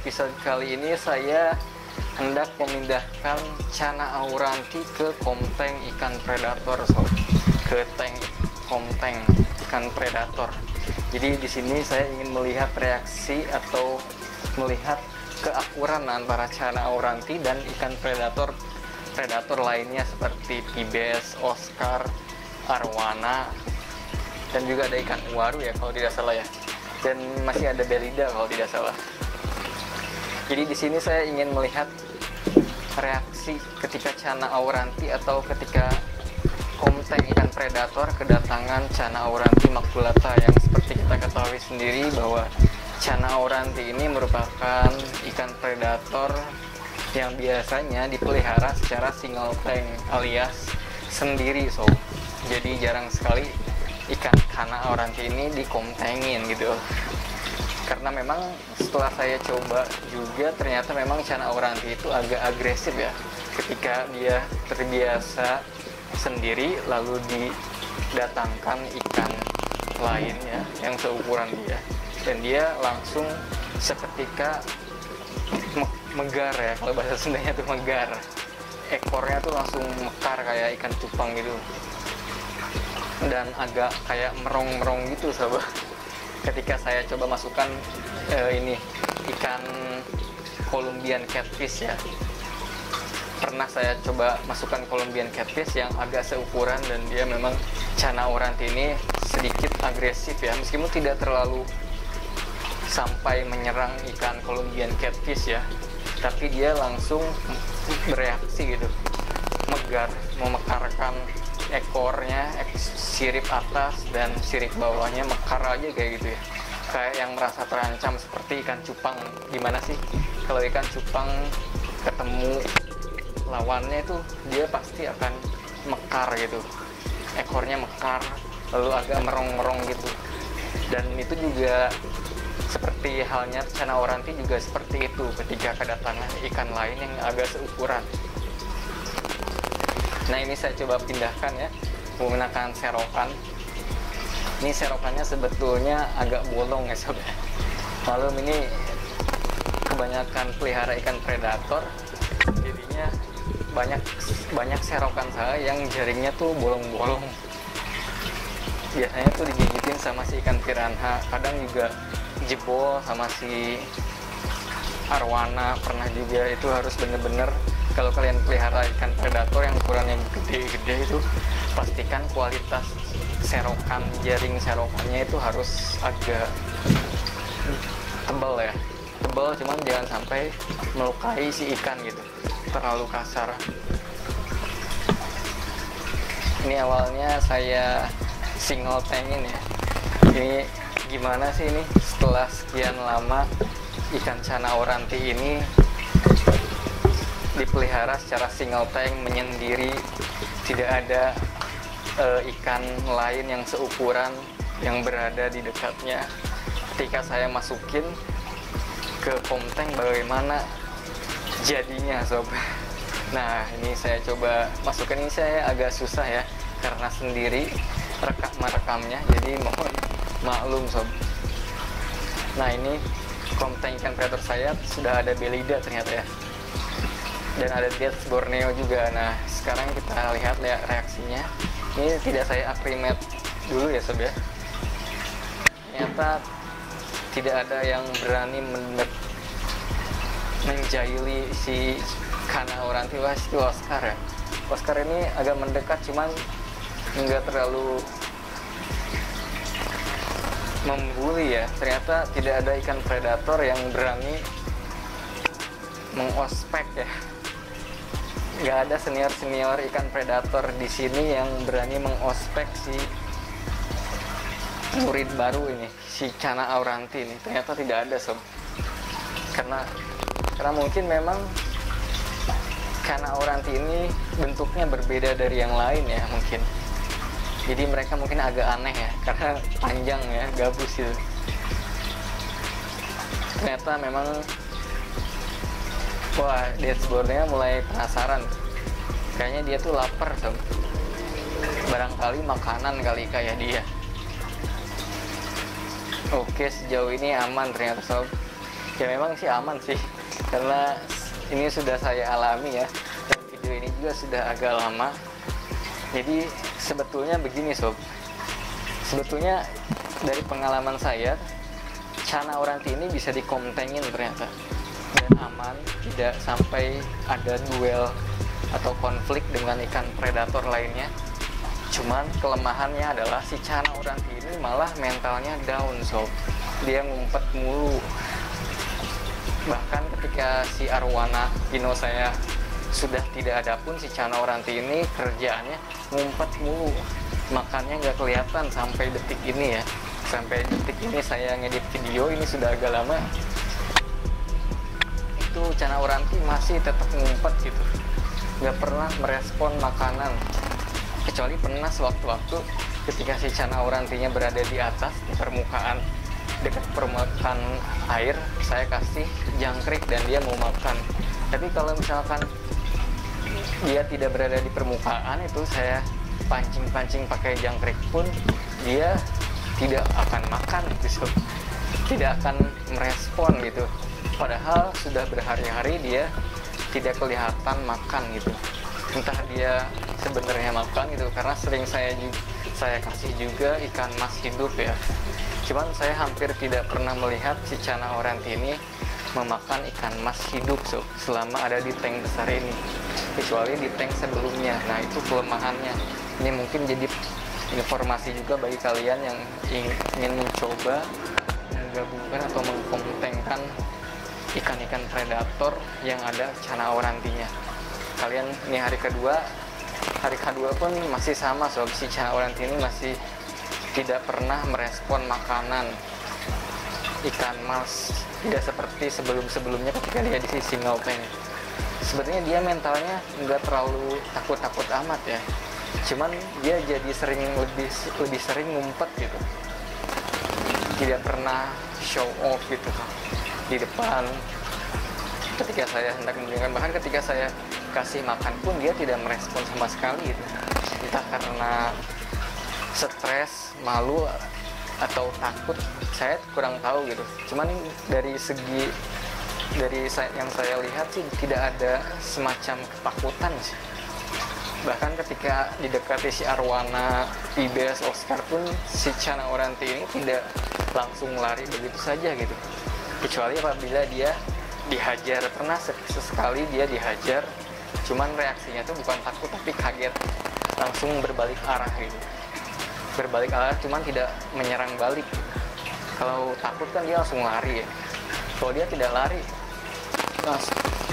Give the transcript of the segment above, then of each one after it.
episode kali ini saya hendak memindahkan Cana auranti ke komteng ikan predator, sob. Ke tank komteng ikan predator. Jadi di sini saya ingin melihat reaksi atau melihat keakuran antara Cana auranti dan ikan predator lainnya seperti Pibes, Oscar, Arwana, dan juga ada ikan uwaru ya kalau tidak salah ya. Dan masih ada belida kalau tidak salah. Jadi di sini saya ingin melihat reaksi ketika Cana auranti atau ketika komteng ikan predator kedatangan Cana auranti maculata, yang seperti kita ketahui sendiri bahwa Cana auranti ini merupakan ikan predator yang biasanya dipelihara secara single tank alias sendiri, sob. Jadi jarang sekali ikan Cana auranti ini dikomtengin gitu. Karena memang setelah saya coba juga ternyata memang Cana auranti itu agak agresif ya. Ketika dia terbiasa sendiri lalu didatangkan ikan lainnya yang seukuran dia, dan dia langsung seketika megar ya, kalau bahasa Sundanya tuh megar. Ekornya tuh langsung mekar kayak ikan cupang gitu. Dan agak kayak merong-merong gitu, sahabat. Ketika saya coba masukkan ini ikan Columbian catfish ya, pernah saya coba masukkan Columbian catfish yang agak seukuran, dan dia memang Cana auranti ini sedikit agresif ya, meskipun tidak terlalu sampai menyerang ikan Columbian catfish ya, tapi dia langsung bereaksi gitu, megar, memekarkan ekornya, sirip atas dan sirip bawahnya mekar aja kayak gitu ya, kayak yang merasa terancam seperti ikan cupang. Gimana sih kalau ikan cupang ketemu lawannya itu dia pasti akan mekar gitu, ekornya mekar lalu agak merong-merong gitu. Dan itu juga seperti halnya Cana auranti juga seperti itu ketika kedatangan ikan lain yang agak seukuran. Nah, ini saya coba pindahkan ya menggunakan serokan. Ini serokannya sebetulnya agak bolong ya, sob. Malum ini kebanyakan pelihara ikan predator, jadinya banyak serokan saya yang jaringnya tuh bolong-bolong. Biasanya tuh digigitin sama si ikan piranha, kadang juga jebol sama si arwana pernah juga. Itu harus bener-bener, kalau kalian pelihara ikan predator yang ukurannya gede-gede itu, pastikan kualitas serokan, jaring serokannya itu harus agak tebal ya, tebal, cuman jangan sampai melukai si ikan gitu, terlalu kasar. Ini awalnya saya single tankin ya. Ini gimana sih ini setelah sekian lama ikan Cana auranti ini dipelihara secara single tank menyendiri, tidak ada ikan lain yang seukuran yang berada di dekatnya. Ketika saya masukin ke komteng, bagaimana jadinya, sob? Nah, ini saya coba masukkan, ini saya agak susah ya karena sendiri merekamnya, jadi mohon maklum, sob. Nah, ini komteng ikan predator saya sudah ada belida ternyata ya, dan ada Death Borneo juga. Nah, sekarang kita lihat ya reaksinya. Ini tidak saya akrimet dulu ya, sob ya. Ternyata tidak ada yang berani menjahili si Cana auranti. Wah, itu Oscar ya. Oscar ini agak mendekat, cuman nggak terlalu membuli ya. Ternyata tidak ada ikan predator yang berani mengospek ya. Nggak ada senior ikan predator di sini yang berani mengospek si murid baru ini, si Cana auranti ini. Ternyata tidak ada, sob. Karena mungkin memang Cana auranti ini bentuknya berbeda dari yang lain ya, mungkin. Jadi mereka mungkin agak aneh ya, karena panjang ya, gabus gitu. Ternyata memang, wah, dashboardnya mulai penasaran. Kayaknya dia tuh lapar, sob. Barangkali makanan kali kayak dia. Oke, sejauh ini aman ternyata, sob. Ya memang sih aman sih, karena ini sudah saya alami ya, dan video ini juga sudah agak lama. Jadi sebetulnya begini sob, sebetulnya dari pengalaman saya, cana oranti ini bisa dikontengin ternyata, dan aman, tidak sampai ada duel atau konflik dengan ikan predator lainnya. Cuman kelemahannya adalah si cana oranti ini malah mentalnya down sob, dia ngumpet mulu. Bahkan ketika si arwana Pino saya sudah tidak ada pun, si cana oranti ini kerjaannya ngumpet mulu, makannya nggak kelihatan sampai detik ini ya. Sampai detik ini saya ngedit video ini sudah agak lama, itu cana oranti masih tetap ngumpet gitu, nggak pernah merespon makanan. Kecuali pernah sewaktu-waktu ketika si cana orantinya berada di atas, di permukaan, dekat permukaan air, saya kasih jangkrik dan dia mau makan. Tapi kalau misalkan dia tidak berada di permukaan, itu saya pancing-pancing pakai jangkrik pun dia tidak akan makan gitu, tidak akan merespon gitu. Padahal sudah berhari-hari dia tidak kelihatan makan gitu. Entah dia sebenarnya makan gitu, karena sering saya kasih juga ikan mas hidup ya. Cuman saya hampir tidak pernah melihat si cana oranti ini memakan ikan mas hidup selama ada di tank besar ini, kecuali di tank sebelumnya. Nah itu kelemahannya. Ini mungkin jadi informasi juga bagi kalian yang ingin mencoba menggabungkan atau mengkontengkan ikan-ikan predator yang ada cana orantinya. Kalian ini hari kedua pun masih sama sob, si cana oranti ini masih tidak pernah merespon makanan ikan mas, tidak seperti sebelumnya ketika dia di single tank. Sebenarnya dia mentalnya nggak terlalu takut-takut amat ya, cuman dia jadi lebih sering ngumpet gitu, tidak pernah show off gitu di depan ketika saya hendak memberikan. Bahkan ketika saya kasih makan pun dia tidak merespon sama sekali gitu. Entah karena stres, malu, atau takut, saya kurang tahu gitu. Cuman dari yang saya lihat sih tidak ada semacam ketakutan sih. Bahkan ketika didekati si arwana, Ibes, Oscar pun si cana oranti ini tidak langsung lari begitu saja gitu, kecuali apabila dia dihajar. Pernah sesekali dia dihajar, cuman reaksinya tuh bukan takut tapi kaget, langsung berbalik arah gitu. Berbalik arah cuman tidak menyerang balik. Kalau takut kan dia langsung lari ya. Kalau dia tidak lari, nah,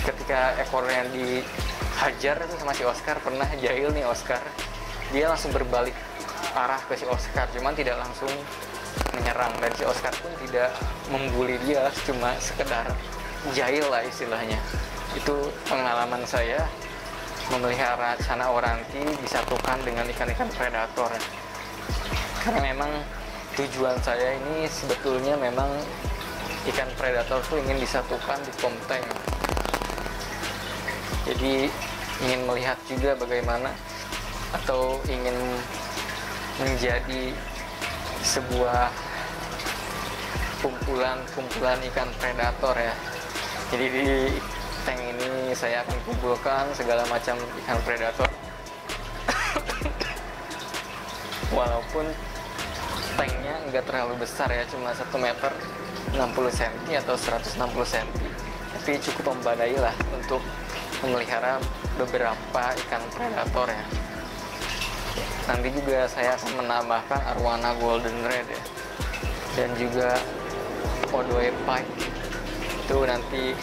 ketika ekornya dihajar itu sama si Oscar, pernah jahil nih Oscar, dia langsung berbalik arah ke si Oscar, cuman tidak langsung menyerang. Dan si Oscar pun tidak membuli dia, cuma sekedar jahil lah istilahnya. Itu pengalaman saya memelihara cana oranti disatukan dengan ikan-ikan predator. Karena memang tujuan saya ini sebetulnya memang ikan predator tuh ingin disatukan di komteng. Jadi ingin melihat juga bagaimana, atau ingin menjadi sebuah kumpulan ikan predator ya. Jadi di tank ini saya akan kumpulkan segala macam ikan predator. Walaupun tanknya nggak terlalu besar ya, cuma 1 meter 60 cm atau 160 cm, tapi cukup memadai lah untuk memelihara beberapa ikan predator ya. Nanti juga saya akan menambahkan arwana golden red ya, dan juga Odoe pike. Itu nanti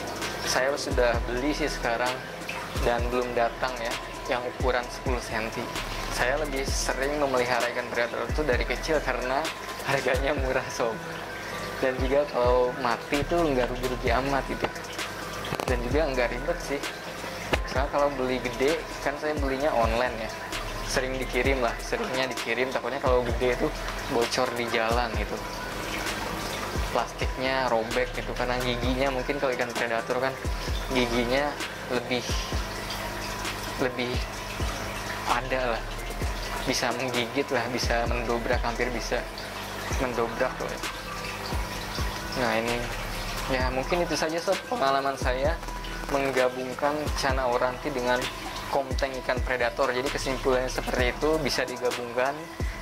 saya sudah beli sih sekarang dan belum datang ya, yang ukuran 10 cm. Saya lebih sering memelihara ikan predator itu dari kecil karena harganya murah sob, dan juga kalau mati itu nggak rugi-rugi amat gitu, dan juga nggak ribet sih. Soalnya kalau beli gede kan saya belinya online ya, seringnya dikirim, takutnya kalau gede itu bocor di jalan gitu, plastiknya robek gitu, karena giginya mungkin kalau ikan predator kan giginya lebih ada lah, bisa menggigit lah, bisa mendobrak, hampir bisa mendobrak loh. Nah ini Ya mungkin itu saja sob pengalaman saya menggabungkan Cana Auranti dengan Komteng ikan predator. Jadi kesimpulannya seperti itu, bisa digabungkan,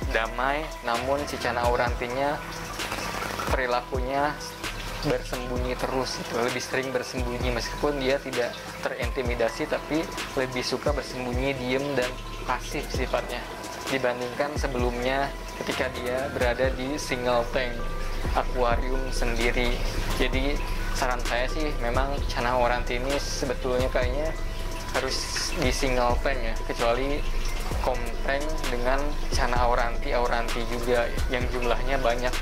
damai, namun si Cana Aurantinya perilakunya bersembunyi terus, itu lebih sering bersembunyi meskipun dia tidak terintimidasi, tapi lebih suka bersembunyi, diem dan pasif sifatnya dibandingkan sebelumnya ketika dia berada di single tank akuarium sendiri. Jadi saran saya sih memang Cana Auranti ini sebetulnya kayaknya harus di single tank ya, kecuali Komteng dengan Cana Auranti juga yang jumlahnya banyak,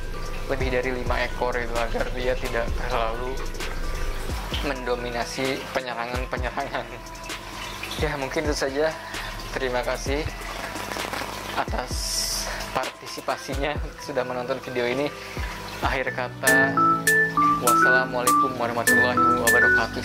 lebih dari 5 ekor itu, agar dia tidak terlalu mendominasi penyerangan. Ya mungkin itu saja, terima kasih atas partisipasinya sudah menonton video ini. Akhir kata, wassalamualaikum warahmatullahi wabarakatuh.